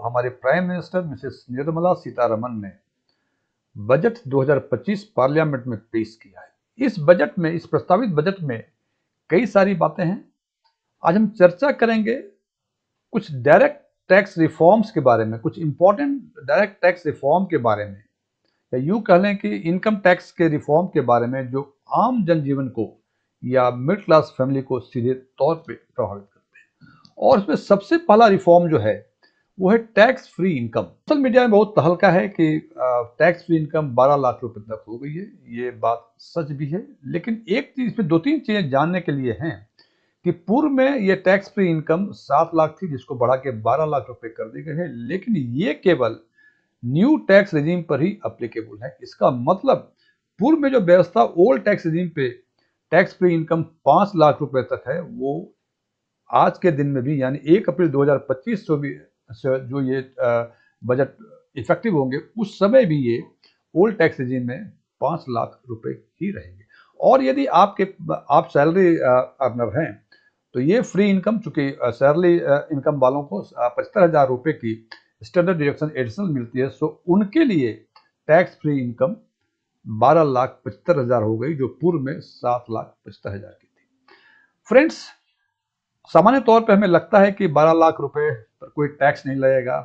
हमारे prime minister Mrs Nirmala Sitharaman ने budget 2025 parliament में पेश किया है। इस प्रस्तावित बजट में कई सारी बातें हैं। आज हम चर्चा करेंगे कुछ डायरेक्ट टैक्स रिफॉर्म्स के बारे में, कुछ इंपॉर्टेंट डायरेक्ट टैक्स रिफॉर्म के बारे में, या यूं कह लें कि इनकम टैक्स के रिफॉर्म के बारे में जो आम जनजीवन को या मिडिल क्लास फैमिली को सीधे तौर पे प्रभावित करते हैं। और इसमें सबसे पहला रिफॉर्म जो है वो है tax free income. Social media में बहुत तहलका है कि टैक्स फ्री इनकम 12 लाख रुपए तक हो गई है। ये बात सच भी है, लेकिन एक चीज, इसमें दो तीन चीजें जानने के लिए हैं कि पूर्व में ये टैक्स फ्री इनकम 7 लाख थी, जिसको बढ़ा के 12 लाख रुपए कर दी गई है, लेकिन ये केवल न्यू टैक्स रिजीम पर ही अप्लीकेबल है। इसका मतलब पूर्व में जो व्यवस्था ओल्ड टैक्स रिजीम पे टैक्स फ्री इनकम 5 लाख रुपए तक है, वो आज के दिन में भी यानी 1 अप्रैल 2025 से जो ये बजट इफेक्टिव होंगे, उस समय भी ये ओल्ड टैक्स रिजीम में 5 लाख रुपए ही रहेंगे। और यदि आप सैलरी अर्नर हैं तो ये फ्री इनकम, चूंकि सैलरी इनकम वालों को 75,000 रुपए की स्टैंडर्ड डिडक्शन एडिशनल मिलती है, सो उनके लिए टैक्स फ्री इनकम 12,75,000 हो गई, जो पूर्व में 7,75,000 की थी। फ्रेंड्स, सामान्य तौर पे हमें लगता है कि 12 लाख रुपए पर कोई टैक्स नहीं लगेगा।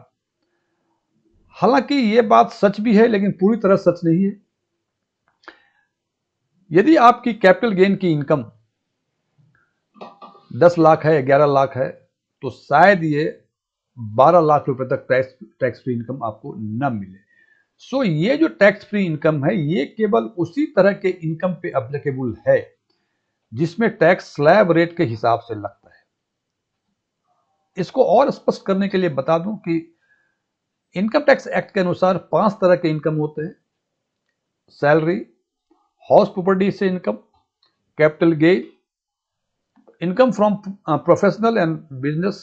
हालांकि ये बात सच भी है, लेकिन पूरी तरह सच नहीं है। यदि आपकी कैपिटल गेन की इनकम 10 लाख है, 11 लाख है, तो शायद ये 12 लाख रुपए तक टैक्स फ्री इनकम आपको न मिले। सो ये जो टैक्स फ्री इनकम है, ये केवल उसी तरह के इनकम पे एप्लीकेबल है जिसमें टैक्स स्लैब रेट के हिसाब से लगता है। इसको और स्पष्ट करने के लिए बता दूं कि इनकम टैक्स एक्ट के अनुसार 5 तरह के इनकम होते हैं: सैलरी, हाउस प्रॉपर्टी से income, capital gain, income from professional and business,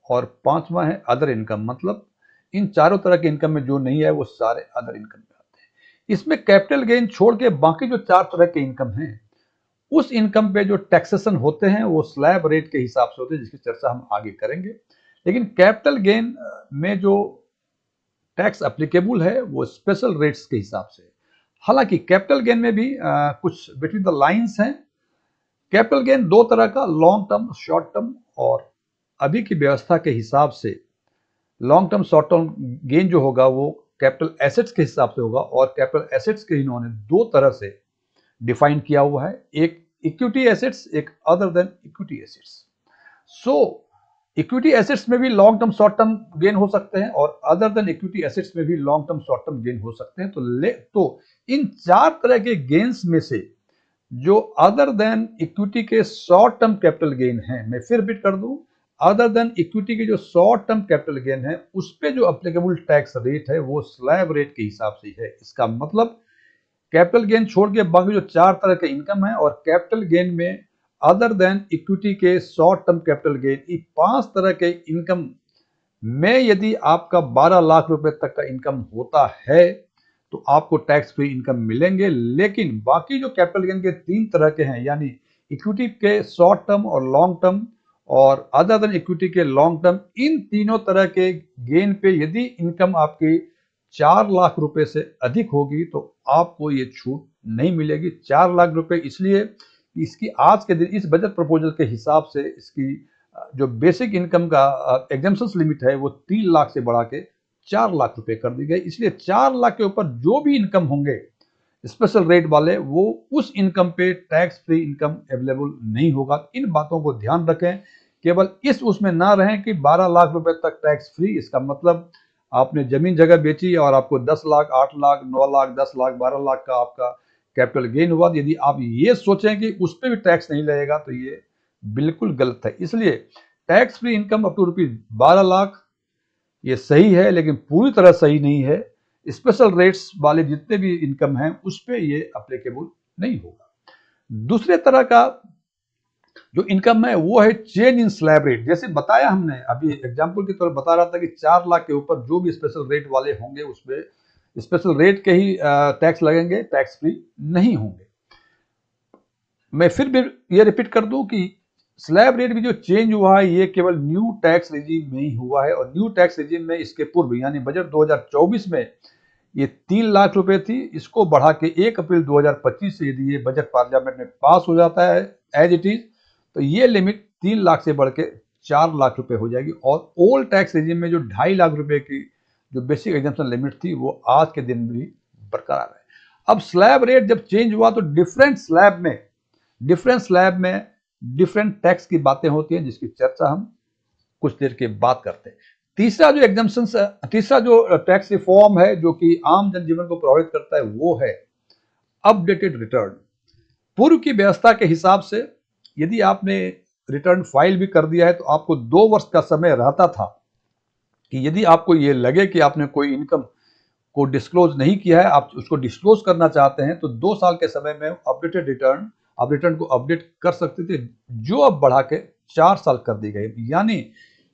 और 5वां है अदर इनकम। मतलब इन चारों तरह के इनकम में जो नहीं है वो सारे अदर इनकम में आते हैं। इसमें कैपिटल गेन छोड़ के बाकी जो 4 तरह के इनकम हैं, उस इनकम पे जो टैक्सेशन होते हैं वो स्लैब रेट के हिसाब से होते हैं, जिसकी चर्चा हम आगे करेंगे। लेकिन कैपिटल गेन में जो टैक्स एप्लीकेबल है वो स्पेशल रेट्स के हिसाब से। हालांकि कैपिटल गेन में भी कुछ बिटवीन द लाइंस हैं। कैपिटल गेन 2 तरह का, लॉन्ग टर्म, शॉर्ट टर्म, और अभी की व्यवस्था के हिसाब से long term short term gain जो होगा वो कैपिटल एसेट्स के हिसाब से होगा। और कैपिटल एसेट्स के इन्होंने 2 तरह से डिफाइन किया हुआ है, एक इक्विटी एसेट्स, एक अदर देन इक्विटी एसेट्स। सो इक्विटी एसेट्स में भी long term short term gain हो सकते हैं, और अदर देन इक्विटी एसेट्स में भी long term short term gain हो सकते हैं। तो इन 4 तरह के गेन्स में से जो अदर देन इक्विटी के शॉर्ट टर्म कैपिटल गेन है, मैं फिर रिपीट कर दूं, अदर देन इक्विटी के जो शॉर्ट टर्म कैपिटल गेन है, उस पे जो एप्लीकेबल टैक्स रेट है वो स्लैब रेट के हिसाब से है। इसका मतलब कैपिटल गेन छोड़ के बाकी जो 4 तरह के इनकम है, और कैपिटल गेन में अदर देन इक्विटी के शॉर्ट टर्म कैपिटल गेन, ये 5 तरह के इनकम में यदि आपका 12 लाख रुपए तक का इनकम होता है तो आपको टैक्स फ्री इनकम मिलेंगे। लेकिन बाकी जो कैपिटल गेन के 3 तरह के हैं, यानी इक्विटी के शॉर्ट टर्म और लॉन्ग टर्म, और अदर देन इक्विटी के लॉन्ग टर्म, इन तीनों तरह के गेन पे यदि इनकम आपकी 4 लाख रुपए से अधिक होगी तो आपको ये छूट नहीं मिलेगी। 4 लाख रुपए इसलिए, इसकी आज के दिन इस बजट प्रपोजल के हिसाब से इसकी जो बेसिक इनकम का एग्जेम्पशन लिमिट है वो 3 लाख से बढ़ा के 4 लाख रुपए कर दी गई। इसलिए 4 लाख के ऊपर जो भी इनकम होंगे स्पेशल रेट वाले, वो उस इनकम पे टैक्स फ्री इनकम अवेलेबल नहीं होगा। इन बातों को ध्यान रखें, केवल इस उसमें ना रहें कि 12 लाख रुपए तक टैक्स फ्री। इसका मतलब आपने जमीन जगह बेची और आपको 10 लाख, 8 लाख, 9 लाख, 10 लाख, 12 लाख का आपका कैपिटल गेन हुआ। यदि आप ये सोचें कि उस पर भी टैक्स नहीं लगेगा तो ये बिल्कुल गलत है। इसलिए tax free income up to ₹12 lakh ये सही है, लेकिन पूरी तरह सही नहीं है। स्पेशल रेट्स वाले जितने भी इनकम हैं उस पर ये अप्लीकेबल नहीं होगा। दूसरे तरह का जो इनकम है वो है चेंज इन स्लैब रेट। जैसे बताया हमने अभी एग्जांपल के तौर पर बता रहा था कि 4 लाख के ऊपर जो भी स्पेशल रेट वाले होंगे उस पर स्पेशल रेट के ही टैक्स लगेंगे, टैक्स फ्री नहीं होंगे। मैं फिर भी ये रिपीट कर दूं कि स्लैब रेट भी जो चेंज हुआ है ये केवल न्यू टैक्स रिजीम में ही हुआ है, और न्यू टैक्स रिजीम में इसके पूर्व यानी बजट 2024 में ये 3 लाख रुपए थी। इसको बढ़ा के 1 अप्रैल 2025 से यदि ये बजट पार्लियामेंट में पास हो जाता है एज इट इज, तो ये लिमिट 3 लाख से बढ़ के 4 लाख रुपए हो जाएगी। और ओल्ड टैक्स रिजीम में जो 2.5 लाख रुपए की जो बेसिक एग्जम्पशन लिमिट थी वो आज के दिन भी बरकरार है। अब स्लैब रेट जब चेंज हुआ तो डिफरेंट स्लैब में डिफरेंट टैक्स की बातें होती हैं, जिसकी चर्चा हम कुछ देर के बाद करते हैं। तीसरा जो टैक्स रिफॉर्म है जो कि आम जनजीवन को प्रभावित करता है वो है अपडेटेड रिटर्न। पूर्व की व्यवस्था के हिसाब से यदि आपने रिटर्न फाइल भी कर दिया है तो आपको 2 वर्ष का समय रहता था कि यदि आपको ये लगे कि आपने कोई इनकम को डिस्क्लोज नहीं किया है, आप उसको डिस्क्लोज करना चाहते हैं, तो 2 साल के समय में अपडेटेड रिटर्न आप रिटर्न को अपडेट कर सकते थे, जो अब बढ़ा के 4 साल कर दी गई। यानी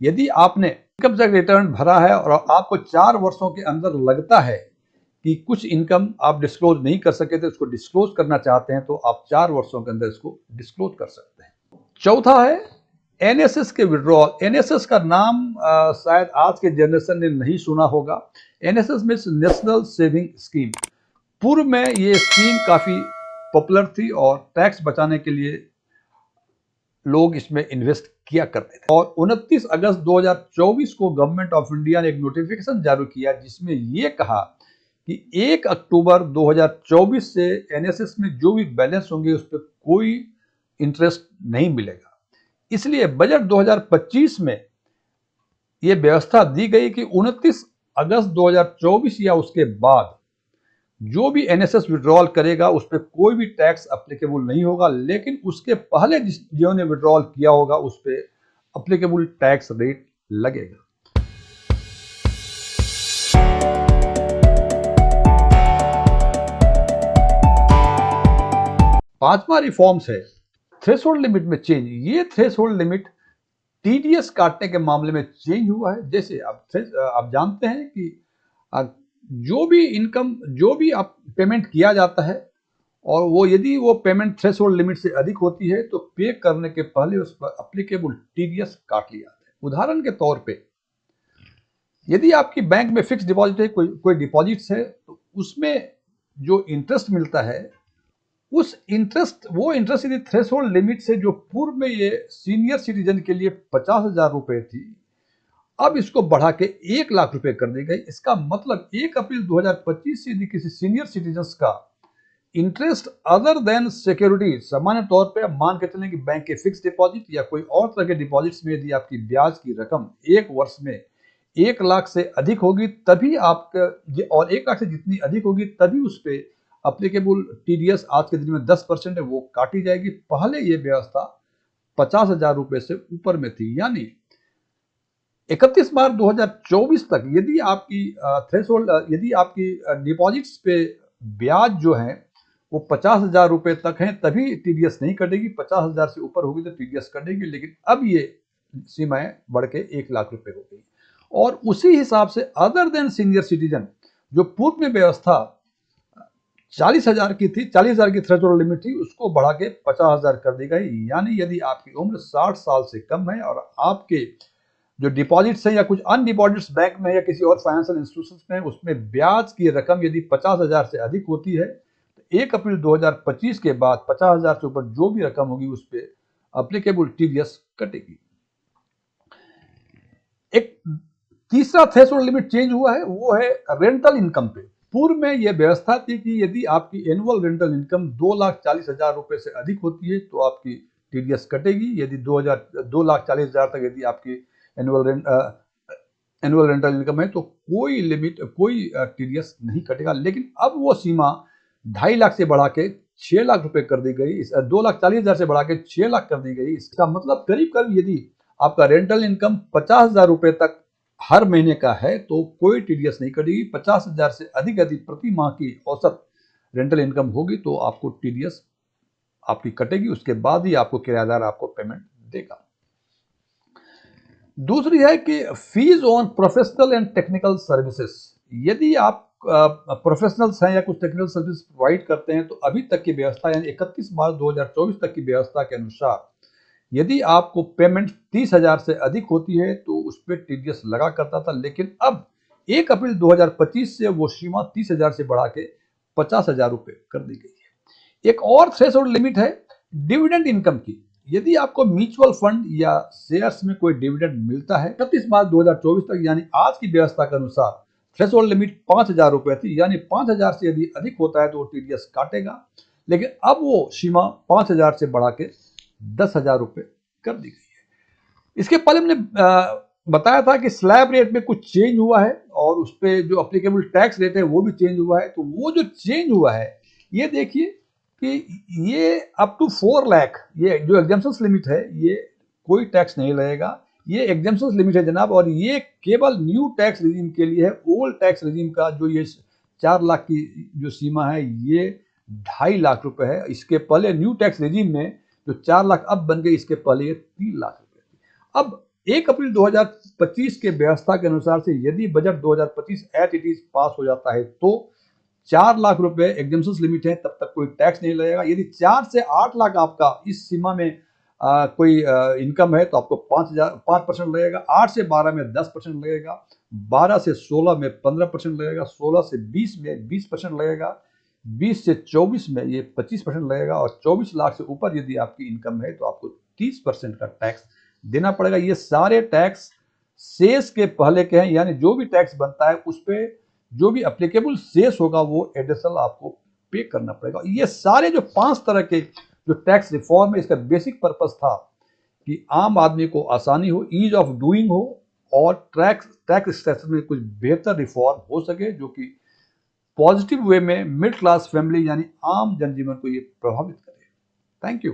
यदि आपने इनकम टैक्स रिटर्न भरा है और आपको 4 वर्षों के अंदर लगता है कि कुछ इनकम आप डिस्क्लोज नहीं कर सके थे, उसको डिस्क्लोज करना चाहते हैं, तो आप 4 वर्षों के अंदर इसको डिस्क्लोज कर सकते हैं। चौथा है एनएसएस के विड्रॉल। एनएसएस का नाम शायद आज के जनरेशन ने नहीं सुना होगा। NSS means national saving scheme. पूर्व में ये स्कीम काफी पॉपुलर थी और टैक्स बचाने के लिए लोग इसमें इन्वेस्ट किया करते थे। और 29 अगस्त 2024 को गवर्नमेंट ऑफ इंडिया ने एक नोटिफिकेशन जारी किया जिसमें यह कहा कि 1 अक्टूबर 2024 से एनएसएस में जो भी बैलेंस होंगे उस पर कोई इंटरेस्ट नहीं मिलेगा। इसलिए बजट 2025 में यह व्यवस्था दी गई कि 29 अगस्त 2024 या उसके बाद जो भी एनएसएस विड्रॉल करेगा उस पर कोई भी टैक्स अप्लीकेबल नहीं होगा, लेकिन उसके पहले जिन्होंने विड्रॉल किया होगा उस पर अप्लीकेबल टैक्स रेट लगेगा। पांचवा रिफॉर्म्स है थ्रेशोल्ड लिमिट में चेंज। ये थ्रेशोल्ड लिमिट टीडीएस काटने के मामले में चेंज हुआ है। जैसे आप जानते हैं कि जो भी आप पेमेंट किया जाता है और वो यदि वो पेमेंट थ्रेशोल्ड लिमिट से अधिक होती है तो पे करने के पहले उस पर अप्लीकेबल टीडीएस काट लिया जाता है। उदाहरण के तौर पे यदि आपकी बैंक में फिक्स डिपॉजिट है, कोई डिपॉजिट्स है, तो उसमें जो इंटरेस्ट मिलता है वो इंटरेस्ट यदि थ्रेशोल्ड लिमिट से जो पूर्व में ये सीनियर सिटीजन के लिए 50,000 रुपए थी, अब इसको बढ़ा के 1 लाख रुपए कर दी गई। इसका मतलब 1 अप्रैल 2025 से यदि किसी सीनियर सिटीजन का इंटरेस्ट अदर देन सिक्योरिटी, सामान्य तौर पे मान के चलें कि बैंक के फिक्स डिपॉजिट या कोई और तरह के डिपॉजिट्स में यदि आपकी ब्याज की रकम 1 वर्ष में 1 लाख से अधिक होगी तभी आपका, और 1 लाख से जितनी अधिक होगी तभी उस पर अप्लीकेबल टीडीएस आज के दिन में 10% है वो काटी जाएगी। पहले ये व्यवस्था 50,000 रुपए से ऊपर में थी। यानी 31 मार्च 2024 तक यदि आपकी यदि आपकी डिपॉजिट्स पे ब्याज जो है वो 50,000 रुपए तक है तभी टीडीएस नहीं कटेगी, 50,000 से ऊपर होगी तो टीडीएस कटेगी। लेकिन अब ये सीमाएं बढ़ के 1 लाख रुपए हो गई। और उसी हिसाब से अदर देन सीनियर सिटीजन जो पूर्व में व्यवस्था 40,000 की थी, 40,000 की थ्रेशोल्ड लिमिट थी, उसको बढ़ा के 50,000 कर दी गई। यानी यदि आपकी उम्र 60 साल से कम है और आपके जो डिपॉजिट्स हैं या कुछ अन डिपॉजिट्स बैंक में या किसी और फाइनेंशियल इंस्टीट्यूशंस में उसमें ब्याज की रकम यदि 50,000 से अधिक होती है तो 1 अप्रैल 2025 के बाद 50,000 से ऊपर जो भी रकम होगी उस पर अप्लीकेबल टीडीएस कटेगी। एक तीसरा थ्रेशोल्ड लिमिट चेंज हुआ है वो है रेंटल इनकम पे। पूर्व में यह व्यवस्था थी कि यदि आपकी एनुअल रेंटल इनकम 2,40,000 रुपए से अधिक होती है तो आपकी टीडीएस कटेगी। यदि 2,40,000 तक यदि आपकी एनुअल रेंटल इनकम है तो कोई टीडीएस नहीं कटेगा। लेकिन अब वो सीमा 2.5 लाख से बढ़ा के 6 लाख रुपए कर दी गई। 2,40,000 से बढ़ा के 6 लाख कर दी गई। इसका मतलब करीब करीब यदि आपका रेंटल इनकम 50,000 रुपए तक हर महीने का है तो कोई टीडीएस नहीं कटेगी। 50,000 से अधिक यदि प्रति माह की औसत रेंटल इनकम होगी तो आपको टीडीएस आपकी कटेगी। उसके बाद ही आपको किराएदार आपको पेमेंट देगा। दूसरी है कि fees on professional and technical services. यदि आप प्रोफेशनल्स हैं या कुछ टेक्निकल सर्विस प्रोवाइड करते हैं तो अभी तक की व्यवस्था यानी 31 मार्च 2024 तक की व्यवस्था के अनुसार यदि आपको पेमेंट 30,000 से अधिक होती है तो उस पर टीडीएस लगा करता था, लेकिन अब 1 अप्रैल 2025 से वो सीमा 30,000 से बढ़ा के 50,000 रुपये कर दी गई है। एक और थ्रेशोल्ड लिमिट है डिविडेंड इनकम की। यदि आपको म्यूचुअल फंड या शेयर्स में कोई डिविडेंड मिलता है 31 मार्च 2024 तक, यानी आज की व्यवस्था के अनुसार थ्रेशोल्ड लिमिट 5,000 रुपये थी, यानी 5,000 से यदि अधिक होता है तो वो टीडीएस काटेगा, लेकिन अब वो सीमा 5,000 से बढ़ा के 10,000 रुपये कर दी गई है। इसके पहले हमने बताया था कि स्लैब रेट में कुछ चेंज हुआ है और उस पर जो अप्लीकेबल टैक्स रेट है वो भी चेंज हुआ है। तो वो जो चेंज हुआ है, ये देखिए कि ये अप टू 4 लाख, ये जो एग्जम्पशन लिमिट है ये कोई टैक्स नहीं लगेगा। ये एग्जम्पशन लिमिट है जनाब, और ये केवल न्यू टैक्स रिजीम के लिए है। ओल्ड टैक्स रिजीम का जो ये 4 लाख की जो सीमा है ये 2.5 लाख रुपए है। इसके पहले न्यू टैक्स रिजीम में जो 4 लाख अब बन गई, इसके पहले ये 3 लाख रुपए थी। अब 1 अप्रैल 2025 के व्यवस्था के अनुसार से यदि budget 2025 at it is pass हो जाता है तो 4 लाख रुपए एग्जम्पशन लिमिट है, तब तक कोई टैक्स नहीं लगेगा। यदि 4 से 8 लाख आपका इस सीमा में कोई इनकम है तो आपको 5% लगेगा, 8 से 12 में 10% लगेगा, 12 से 16 में 15% लगेगा, 16 से 20 में 20% लगेगा, 20 से 24 में ये 25% लगेगा, और 24 लाख से ऊपर यदि आपकी इनकम है तो आपको 30% का टैक्स देना पड़ेगा। ये सारे टैक्स शेष के पहले के हैं, यानी जो भी टैक्स बनता है उस पर जो भी अप्लीकेबल शेष होगा वो एडिशनल आपको पे करना पड़ेगा। ये सारे जो 5 तरह के जो टैक्स रिफॉर्म है, इसका बेसिक पर्पस था कि आम आदमी को आसानी हो, ईज ऑफ डूइंग हो, और टैक्स स्ट्रक्चर में कुछ बेहतर रिफॉर्म हो सके जो कि पॉजिटिव वे में मिडिल क्लास फैमिली यानी आम जनजीवन को ये प्रभावित करे। Thank you.